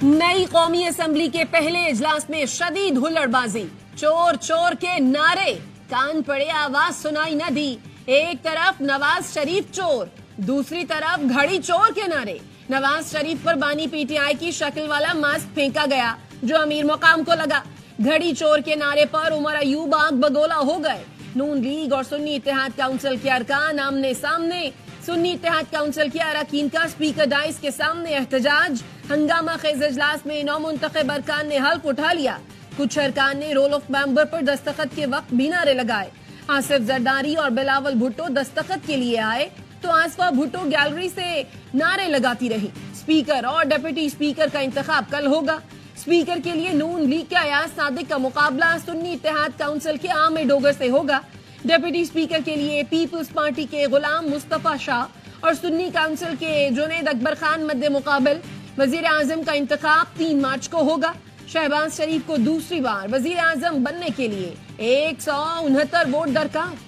नई कौमी असम्बली के पहले इजलास में शदीद हुल्लड़बाजी, चोर चोर के नारे, कान पड़े आवाज सुनाई न दी। एक तरफ नवाज शरीफ चोर, दूसरी तरफ घड़ी चोर के नारे। नवाज शरीफ पर बानी पीटीआई की शक्ल वाला मास्क फेंका गया जो अमीर मुकाम को लगा। घड़ी चोर के नारे पर उमर अयूब आग बगोला हो गए। नून लीग और सुन्नी इत्तेहाद काउंसिल के अरकान आमने सामने। सुन्नी इत्तेहाद काउंसिल के अरकान का स्पीकर डाइस के सामने एहतजाज। हंगामा खेज इजलास में नौमुंतखब अरकान ने हल्फ उठा लिया। कुछ अरकान ने रोल ऑफ मेंबर पर दस्तखत के वक्त भी नारे लगाए। आसिफ जरदारी और बिलावल भुट्टो दस्तखत के लिए आए तो आसफा भुट्टो गैलरी से नारे लगाती रही। स्पीकर और डिप्टी स्पीकर का इंतखाब कल होगा। स्पीकर के लिए नून लीग के अयाज सादिक का मुकाबला सुन्नी इत्तेहाद काउंसिल के आमिर डोगर से होगा। डिप्टी स्पीकर के लिए पीपल्स पार्टी के गुलाम मुस्तफा शाह और सुन्नी काउंसिल के जुनैद अकबर खान मद्दे मुकाबल। वजीर आजम का इंतखाब 3 मार्च को होगा। शहबाज शरीफ को दूसरी बार वजीर आजम बनने के लिए 169 वोट दरकार।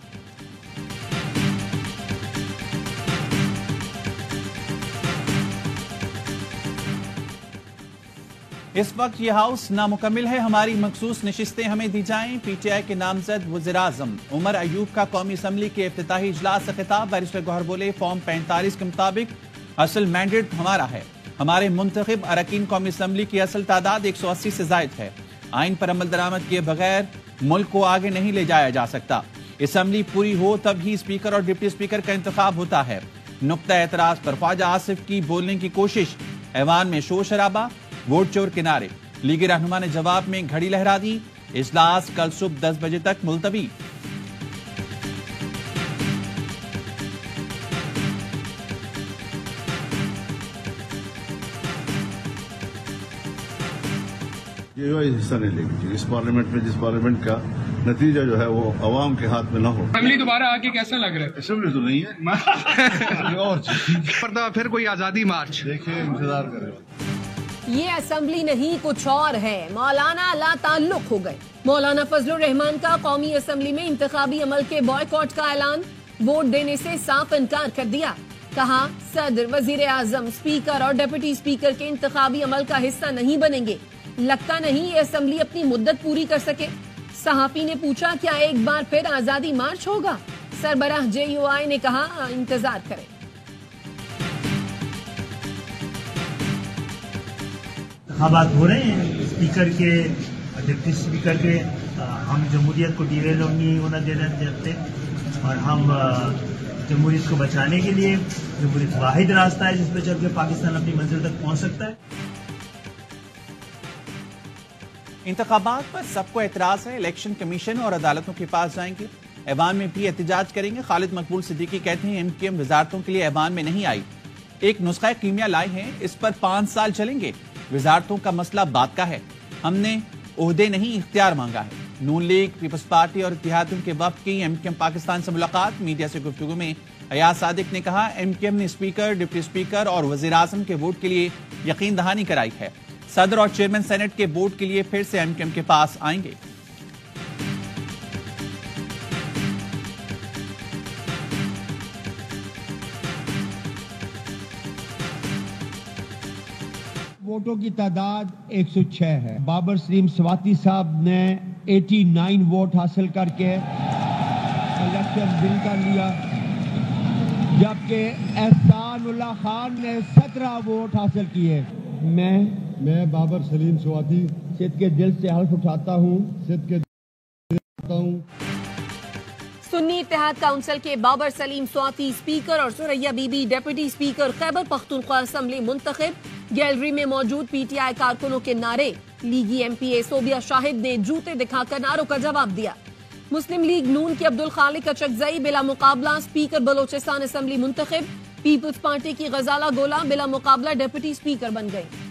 इस वक्त ये हाउस नामुकम्मिल है। हमारी मखसूस नशिस्तें हमें दी जाएं। पीटीआई के नामजद वज़ीर आज़म उमर अयूब का कौमी असम्बली के इफ्तिताही इजलास से खिताब। बैरिस्टर गौहर बोले, फॉर्म 45 के मुताबिक असल मैंडेट हमारा है। हमारे मुंतखब अरकान कौमी असम्बली की असल तादाद 180 से जायद है। आइन पर अमल दरामद किए बगैर मुल्क को आगे नहीं ले जाया जा सकता। असम्बली पूरी हो तब ही स्पीकर और डिप्टी स्पीकर का इंतखाब होता है। नुक्ता एतराज पर ख्वाजा आसिफ की बोलने की कोशिश। ऐवान में शोर शराबा, वोट चोर के नारे। लीगी रहनुमा ने जवाब में घड़ी लहरा दी। इजलास कल सुबह 10 बजे तक मुलतवी। ये हिस्सा नहीं लेगी इस पार्लियामेंट में, जिस पार्लियामेंट का नतीजा जो है वो अवाम के हाथ में न हो। असेंबली दोबारा आके कैसा लग रहा है? असेंबली तो नहीं है और पर्दा फिर कोई आजादी मार्च देखिए, इंतजार करें। ये असेंबली नहीं कुछ और है। मौलाना ला ताल्लुक हो गए। मौलाना फजलुर रहमान का कौमी असेंबली में इंतखाबी अमल के बॉयकॉट का ऐलान। वोट देने से साफ इनकार कर दिया। कहा, सदर, वजीर आजम, स्पीकर और डिप्टी स्पीकर के इंतखाबी अमल का हिस्सा नहीं बनेंगे। लगता नहीं ये असेंबली अपनी मुद्दत पूरी कर सके। सहाफी ने पूछा, क्या एक बार फिर आजादी मार्च होगा? सरबराह JUI ने कहा, इंतजार करें। बात हो रहे हैं स्पीकर के, डिप्टी स्पीकर के। हम जमहूरियत को डिरेल नहीं होना देना चाहते और हम जमहूरियत को बचाने के लिए, जमहूरियत वाहिद रास्ता है जिस पर चल के पाकिस्तान अपनी मंजिल तक पहुंच सकता है। इंतखाबात पर सबको एतराज है। इलेक्शन कमीशन और अदालतों के पास जाएंगे। ऐवान में भी एहतजाज करेंगे। खालिद मकबूल सिद्दीकी कहते हैं, MKM वजारतों के लिए ऐवान में नहीं आई। एक नुस्खा कीमिया लाए हैं, इस पर 5 साल चलेंगे। वजारतों का मसला बात का है। हमने ओहदे नहीं इख्तियार मांगा है। नून लीग, पीपल्स पार्टी और इत्तेहादियों के वफ्द की MKM पाकिस्तान से मुलाकात। मीडिया से गुफ्तगू में अयाज सादिक ने कहा, MKM ने स्पीकर, डिप्टी स्पीकर और वजीर आजम के वोट के लिए यकीन दहानी कराई है। सदर और चेयरमैन सेनेट के वोट के लिए फिर से MKM के पास आएंगे। वोटों की तादाद 106 है। बाबर सलीम स्वाति साहब ने 89 वोट हासिल करके इलेक्शन विन कर लिया, जबकि एहसानुल्लाह खान ने 17 वोट हासिल किए। मैं बाबर सलीम स्वाति सिद्ध के दिल से हल्फ उठाता हूँ। सुन्नी इत्तेहाद काउंसिल के बाबर सलीम स्वाति स्पीकर और Suraiya Bibi deputy speaker Khyber Pakhtunkhwa assembly मुंतखब। गैलरी में मौजूद PTI कारकुनों के नारे। लीगी MPA सोबिया शाहिद ने जूते दिखाकर नारों का जवाब दिया। मुस्लिम लीग नून के अब्दुल खालिक अचकजई बिला मुकाबला स्पीकर बलोचिस्तान असेंबली मुंतखब। पीपल्स पार्टी की गजाला गोला बिला मुकाबला डिप्टी स्पीकर बन गई।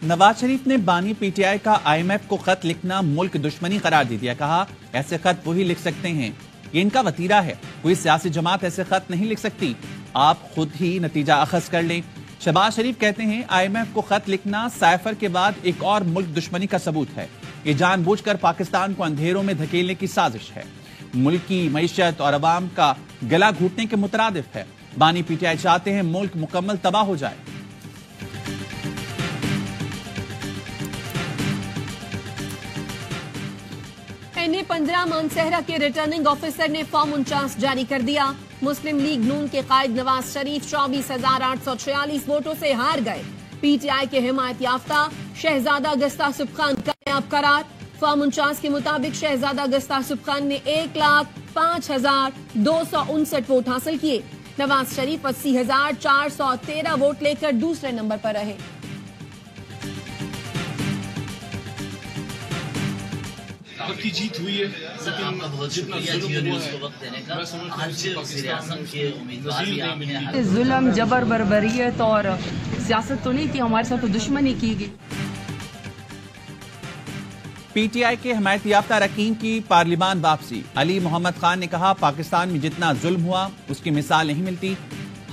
नवाज शरीफ ने बानी PTI का IMF को खत लिखना मुल्क दुश्मनी करार दे दिया। कहा, ऐसे खत वही लिख सकते हैं, ये इनका वतीरा है। कोई सियासी जमात ऐसे खत नहीं लिख सकती। आप खुद ही नतीजा अखज़ कर लें। शहबाज शरीफ कहते हैं, IMF को खत लिखना साइफर के बाद एक और मुल्क दुश्मनी का सबूत है। ये जानबूझकर पाकिस्तान को अंधेरों में धकेलने की साजिश है। ملک کی معیشت اور عوام کا گلا گھوٹنے کے مترادف ہے۔ بانی پی ٹی آئی چاہتے ہیں ملک مکمل تباہ ہو جائے۔ NA-15 مانسہرہ کے ریٹرننگ آفیسر نے فارم 49 جاری کر دیا۔ مسلم لیگ نون کے قائد نواز شریف 24,846 ووٹوں سے ہار گئے۔ پی ٹی آئی کے حمایت یافتہ شہزادہ گستہ سبخان کامیاب قرار۔ فارم 49 کے مطابق شہزادہ گستہ سبخان نے 1,05,259 ووٹ حاصل کیے۔ نواز شریف 80,413 ووٹ لے کر دوسرے نمبر پر رہے۔ کی جیت ہوئی ہے، لیکن جتنا ظلم ہوا ہے، ظلم جبر بربریت اور سیاست تو نہیں تھی، ہمارے ساتھ تو دشمنی کی گئی۔ پی ٹی آئی کے حمایت یافتہ اراکین کی پارلیمان واپسی۔ علی محمد خان نے کہا پاکستان میں جتنا ظلم ہوا اس کی مثال نہیں ملتی،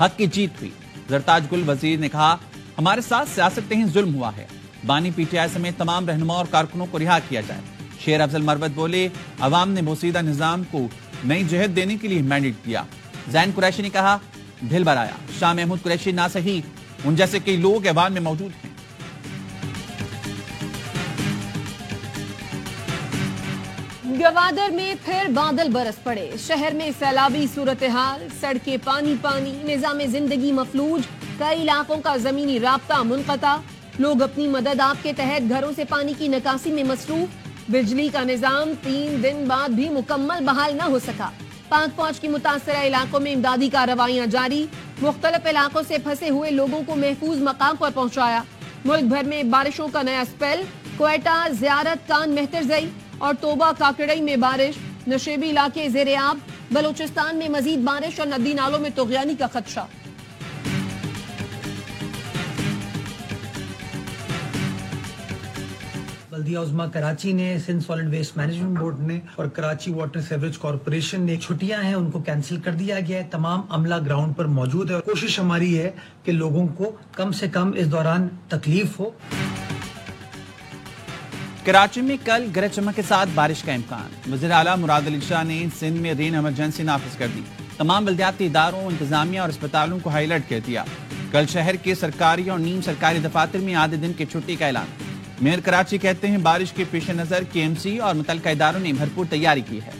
حق کی جیت ہوئی۔ زرتاج گل وزیر نے کہا ہمارے ساتھ سیاست نہیں ظلم ہوا ہے، بانی پی ٹی آئی سمیت تمام رہنما اور کارکنوں کو رہا کیا جائے۔ شیر افضل مروت بولے عوام نے بوسیدہ نظام کو نئی جہت دینے کے لیے مینڈیٹ دیا۔ زین قریشی نے کہا دل بھر آیا، شاہ محمود قریشی نہ صحیح ان جیسے کئی لوگ ایوان میں موجود ہیں۔ گوادر میں پھر بادل برس پڑے، شہر میں سیلابی صورتحال، سڑکیں پانی پانی، نظام زندگی مفلوج، کئی علاقوں کا زمینی رابطہ منقطع، لوگ اپنی مدد آپ کے تحت گھروں سے پانی کی نکاسی میں مصروف۔ بجلی کا نظام 3 دن بعد بھی مکمل بحال نہ ہو سکا۔ پاک فوج کی متاثرہ علاقوں میں امدادی کارروائیاں جاری، مختلف علاقوں سے پھنسے ہوئے لوگوں کو محفوظ مقام پر پہنچایا۔ ملک بھر میں بارشوں کا نیا سپیل، کوئٹہ، زیارت، کان مہترزئی اور توبہ کاکڑئی میں بارش، نشیبی علاقے زیر آب، بلوچستان میں مزید بارش اور ندی نالوں میں طغیانی کا خدشہ۔ بلدیہ عظمیٰ کراچی نے، Sindh solid waste management board نے اور کراچی واٹر سیوریج کارپوریشن نے چھٹیاں ہیں ان کو کینسل کر دیا گیا ہے۔ تمام عملہ گراؤنڈ پر موجود ہے اور کوشش ہماری ہے کہ لوگوں کو کم سے کم اس دوران تکلیف ہو۔ کراچی میں کل گرج چمک کے ساتھ بارش کا امکان، وزیر اعلیٰ مراد علی شاہ نے سندھ میں رین ایمرجنسی نافذ کر دی، تمام بلدیاتی اداروں، انتظامیہ اور اسپتالوں کو ہائی الرٹ کر دیا۔ کل شہر کے سرکاری اور نیم سرکاری دفاتر میں آدھے دن کی چھٹی کا اعلان۔ میئر کراچی کہتے ہیں بارش کے پیش نظر کے ایم سی اور متعلقہ اداروں نے بھرپور تیاری کی ہے۔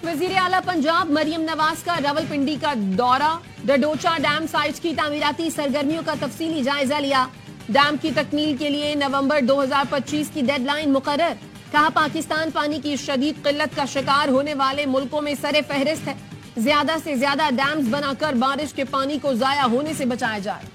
وزیر اعلیٰ پنجاب مریم نواز کا راولپنڈی کا دورہ، ڈڈوچا ڈیم سائٹ کی تعمیراتی سرگرمیوں کا تفصیلی جائزہ لیا۔ ڈیم کی تکمیل کے لیے نومبر 2025 کی ڈیڈ لائن مقرر، کہا پاکستان پانی کی شدید قلت کا شکار ہونے والے ملکوں میں سر فہرست ہے، زیادہ سے زیادہ ڈیمز بنا کر بارش کے پانی کو ضائع ہونے سے بچایا جائے۔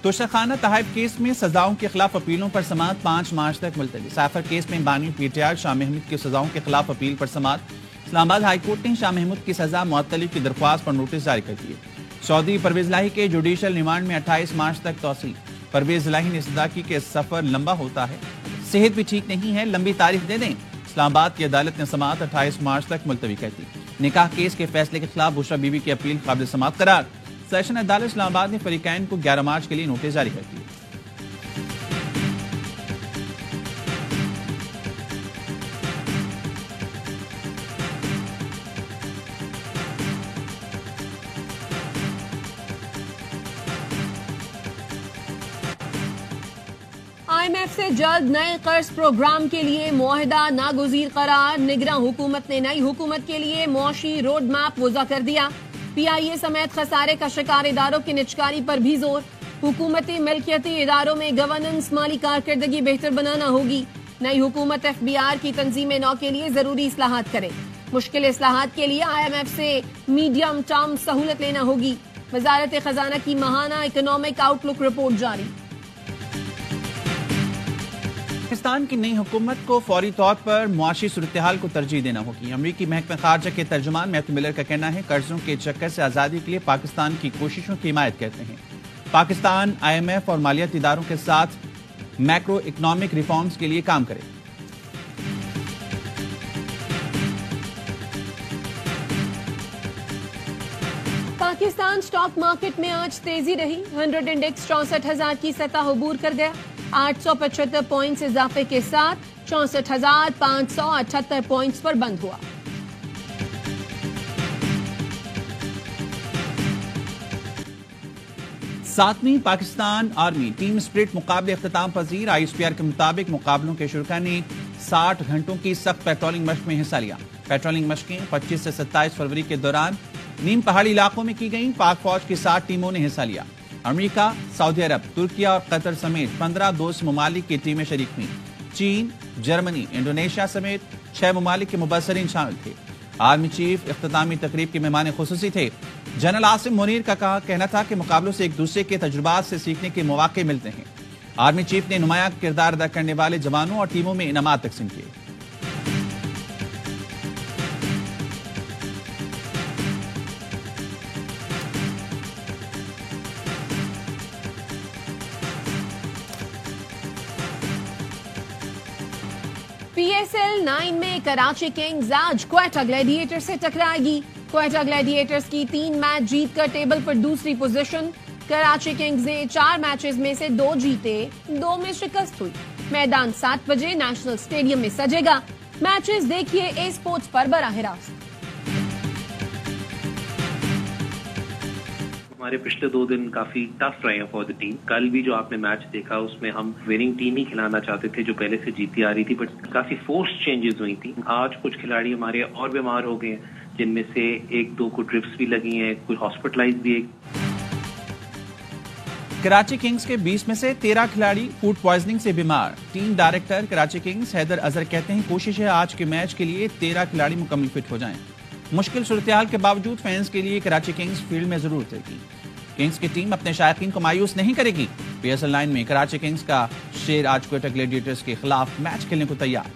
توشخانہ تحائف کیس میں سزاؤں کے خلاف اپیلوں پر سماعت 5 مارچ تک ملتوی۔ سائفر کیس میں بانی P T I Shah Mahmood کی سزاؤں کے خلاف اپیل پر سماعت۔ اسلام آباد ہائی کورٹ نے شاہ محمود کی سزا معطلی کی درخواست پر نوٹس جاری کر دیے۔ سعودی پرویز الہی کے جوڈیشل ریمانڈ میں 28 مارچ تک توسیع۔ پرویز الہی نے صدا کی کہ سفر لمبا ہوتا ہے، صحت بھی ٹھیک نہیں ہے، لمبی تاریخ دے دیں۔ اسلام آباد کی عدالت نے سماعت 28 مارچ تک ملتوی کر دی۔ نکاح کیس کے فیصلے کے خلاف بشرا بی بی کی اپیل قابل سماعت قرار۔ سیشن عدالت اسلام آباد نے فریقین کو 11 مارچ کے لیے نوٹس جاری کر دی۔ IMF سے جلد نئے قرض پروگرام کے لیے معاہدہ ناگزیر قرار، نگراں حکومت نے نئی حکومت کے لیے معاشی روڈ میپ وضع کر دیا۔ پی آئی اے سمیت خسارے کا شکار اداروں کی نجکاری پر بھی زور، حکومتی ملکیتی اداروں میں گورننس، مالی کارکردگی بہتر بنانا ہوگی۔ نئی حکومت FBR کی تنظیم نو کے لیے ضروری اصلاحات کرے، مشکل اصلاحات کے لیے IMF سے میڈیم ٹرم سہولت لینا ہوگی۔ وزارت خزانہ کی ماہانہ اکنامک آؤٹ لک رپورٹ جاری۔ پاکستان کی نئی حکومت کو فوری طور پر معاشی صورتحال کو ترجیح دینا ہوگی۔ امریکی محکمہ خارجہ کے ترجمان میتھیو ملر کا کہنا ہے قرضوں کے چکر سے آزادی کے لیے پاکستان کی کوششوں کی حمایت کرتے ہیں۔ پاکستان IMF اور مالیاتی اداروں کے ساتھ میکرو اکنامک ریفارمز کے لیے کام کرے۔ पाकिस्तान स्टॉक मार्केट में आज तेजी रही। 100 इंडेक्स 64,000 की सतह अबूर कर गया। 875 पॉइंट्स इजाफे के साथ 64,578 पॉइंट्स पर बंद हुआ। सातवीं पाकिस्तान आर्मी टीम स्प्रिट मुकाबले अख्ताम पजीर। ISPR के मुताबिक मुकाबलों के शुरा ने 60 घंटों की सख्त पेट्रोलिंग मशक में हिस्सा लिया। पेट्रोलिंग मशकें 25 से 27 फरवरी के दौरान नीम पहाड़ी इलाकों में की गईं। पाक फौज की 60 टीमों ने हिस्सा लिया। अमेरिका, सऊदी अरब, तुर्किया और कतर समेत 15 दोस्त ममालिक की टीमें शरीक हुई। चीन, जर्मनी, इंडोनेशिया समेत 6 ममालिक के मुबस्सरीन शामिल थे। आर्मी चीफ इख्तितामी तकरीब के मेहमान खुसूसी थे। जनरल आसिम मुनीर का कहना था कि मुकाबलों से एक दूसरे के तजुर्बात से सीखने के मौके मिलते हैं। आर्मी चीफ ने नुमाया किरदार अदा करने वाले जवानों और टीमों में इनामात तकसीम किए। PSL 9 में कराची किंग्स आज क्वेटा ग्लैडिएटर्स से टकराएगी। क्वेटा ग्लैडिएटर्स की 3 मैच जीतकर टेबल पर दूसरी पोजीशन। कराची किंग्स ने 4 मैचेस में से 2 जीते, 2 में शिकस्त हुई। मैदान 7 बजे नेशनल स्टेडियम में सजेगा। मैचेस देखिए ए स्पोर्ट्स पर बराह रास्त। हमारे पिछले 2 दिन काफी टफ रहे हैं फॉर द टीम। कल भी जो आपने मैच देखा उसमें हम विनिंग टीम ही खिलाना चाहते थे जो पहले से जीती आ रही थी, बट काफी फोर्स चेंजेस हुई थी। आज कुछ खिलाड़ी हमारे और बीमार हो गए हैं, जिनमें से 1-2 को ड्रिप्स भी लगी हैं, कुछ हॉस्पिटलाइज भी है। कराची किंग्स के 20 में से 13 खिलाड़ी फूड पॉइजनिंग से बीमार। Team director Karachi Kings Haider Azhar कहते हैं कोशिश है आज के मैच के लिए 13 खिलाड़ी मुकम्मल फिट हो जाएं। मुश्किल सूरत-ए-हाल के बावजूद फैंस के लिए कराची किंग्स फील्ड में जरूर उतरेगी। किंग्स की टीम अपने शायकीन को मायूस नहीं करेगी। PSL 9 में कराची किंग्स का शेर आज क्वेटा ग्लैडिएटर्स के खिलाफ मैच खेलने को तैयार।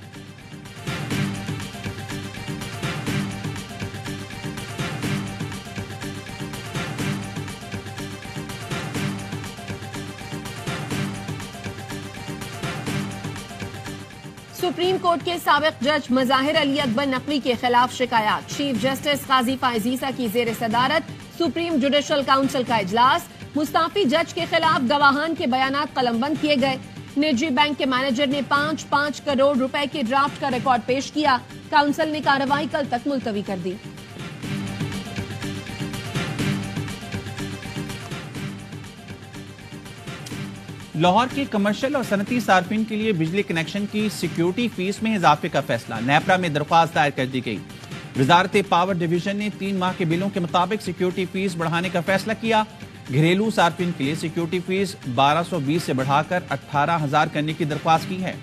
सुप्रीम कोर्ट के साबिक जज मज़ाहिर अली अकबर नकवी के खिलाफ शिकायत। चीफ जस्टिस काजी फायजीसा की जेर सदारत सुप्रीम जुडिशल काउंसिल का इजलास। मुस्ताफी जज के खिलाफ गवाहान के बयानात कलमबंद किए गए। निजी बैंक के मैनेजर ने 5-5 करोड़ रुपए के ड्राफ्ट का रिकॉर्ड पेश किया। काउंसिल ने कार्रवाई कल तक मुलतवी कर दी। लाहौर के कमर्शियल और सनती सार्फिन के लिए बिजली कनेक्शन की सिक्योरिटी फीस में इजाफे का फैसला। नेपरा में दरख्वास्त दायर कर दी गई। वजारत पावर डिवीजन ने 3 माह के बिलों के मुताबिक सिक्योरिटी फीस बढ़ाने का फैसला किया। घरेलू सार्फिन के लिए सिक्योरिटी फीस 1220 से बढ़ाकर 18,000 करने की दरख्वास्त की है।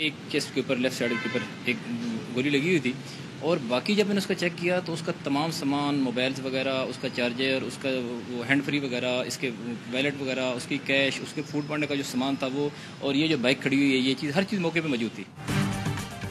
एक चेस्ट के ऊपर लेफ्ट साइड के ऊपर एक गोली लगी हुई थी और बाकी जब मैंने उसका चेक किया तो उसका तमाम सामान, मोबाइल्स वगैरह, उसका चार्जर, उसका वो हैंड फ्री वगैरह, इसके वैलेट वगैरह, उसकी कैश, उसके फूड पांडे का जो सामान था वो, और ये जो बाइक खड़ी हुई है, ये चीज़ हर चीज़ मौके पे मौजूद थी।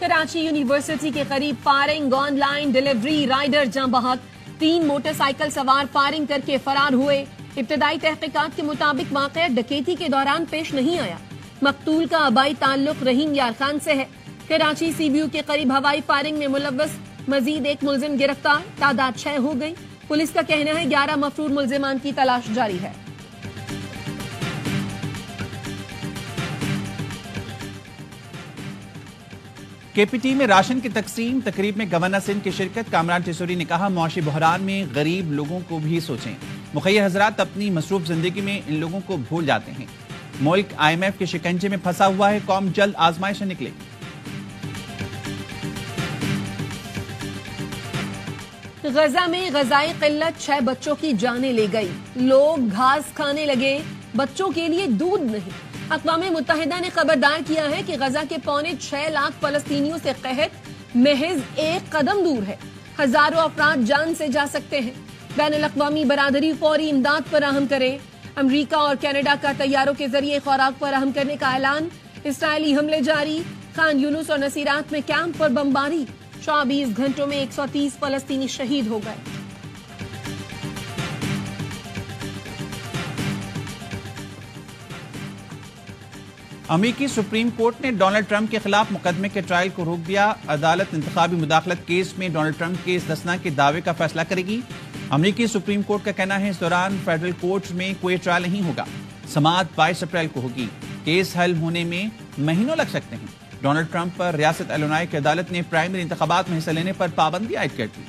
कराची यूनिवर्सिटी के करीब फायरिंग, ऑनलाइन डिलीवरी राइडर जां बहक। 3 मोटरसाइकिल सवार फायरिंग करके फरार हुए। इब्तदाई तहकीकात के मुताबिक वाक़या डकैती के दौरान पेश नहीं आया। मकतूल का आबाई ताल्लुक रहीम यार खान से है। कराची CBU के करीब हवाई फायरिंग में मुलव्वस मजीद एक मुलजिम गिरफ्तार। तादाद 6 हो गई। पुलिस का कहना है 11 मफरूर मुलजिमान की तलाश जारी है। KPT में राशन की तकसीम तकरीब में गवर्नर सिंध की शिरकत। कामरान टिसोरी ने कहा मुआशी बहरान में गरीब लोगों को भी सोचें। मुखैया हजरात अपनी मसरूफ जिंदगी में इन लोगों को भूल जाते हैं। मुल्क IMF के शिकंजे में फंसा हुआ है। कौम जल्द आजमाइश से निकलेगी। गजा में गजाई किल्लत 6 बच्चों की जानें ले गई। लोग घास खाने लगे, बच्चों के लिए दूध नहीं। अक़वाम मुत्तहिदा ने खबरदार किया है कि गजा के 6.25 लाख फलस्तीनियों से कहत महज एक कदम दूर है। हजारों अफराद जान से जा सकते हैं। बैनुल अक़वामी बरादरी फौरी इमदाद फराहम करे। अमरीका और कनाडा का तैयारों के जरिए खुराक फराहम करने का ऐलान। इसराइली हमले जारी। खान यूनुस और नसीरात में कैंप पर बमबारी। 24 घंटों में 130 फलस्तीनी शहीद हो गए। अमेरिकी सुप्रीम कोर्ट ने डोनाल्ड ट्रंप के खिलाफ मुकदमे के ट्रायल को रोक दिया। अदालत इंतखाबी मुदाखलत केस में डोनाल्ड ट्रंप के इस्तेस्ना के दावे का फैसला करेगी। अमेरिकी सुप्रीम कोर्ट का कहना है इस दौरान फेडरल कोर्ट में कोई ट्रायल नहीं होगा। समाअत 22 अप्रैल को होगी। केस हल होने में महीनों लग सकते हैं। डोनाल्ड ट्रंप पर रियासत इलिनॉय की अदालत ने प्राइमरी इंतखाबात में हिस्सा लेने पर पाबंदी आयद कर दी।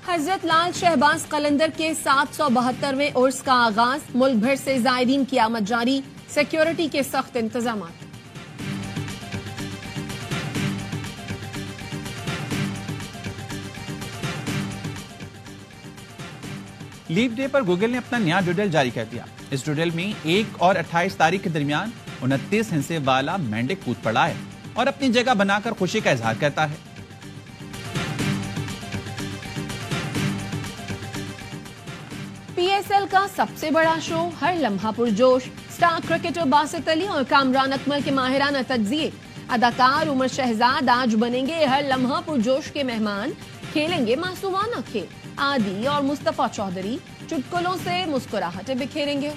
हजरत लाल शहबाज कलंदर के 772वें उर्स का आगाज। मुल्क भर से जायरीन की आमद जारी। सिक्योरिटी के सख्त इंतजाम। लीप डे पर गूगल ने अपना नया डूडल जारी कर दिया। इस डूडल में 1 और 28 तारीख के दरमियान 29 हिस्से वाला मेंढक कूद पड़ा है और अपनी जगह बनाकर खुशी का इजहार करता है। PSL का सबसे बड़ा शो, हर लम्हा पुरजोश। स्टार क्रिकेटर बासित अली और कामरान अकमल के माहिराना तज्जिए। अदाकार उमर शहजाद आज बनेंगे हर लम्हा पुरजोश के मेहमान। खेलेंगे मासूमाना खेल। आदि और मुस्तफा चौधरी चुटकुलों से मुस्कुराहटें बिखेरेंगे।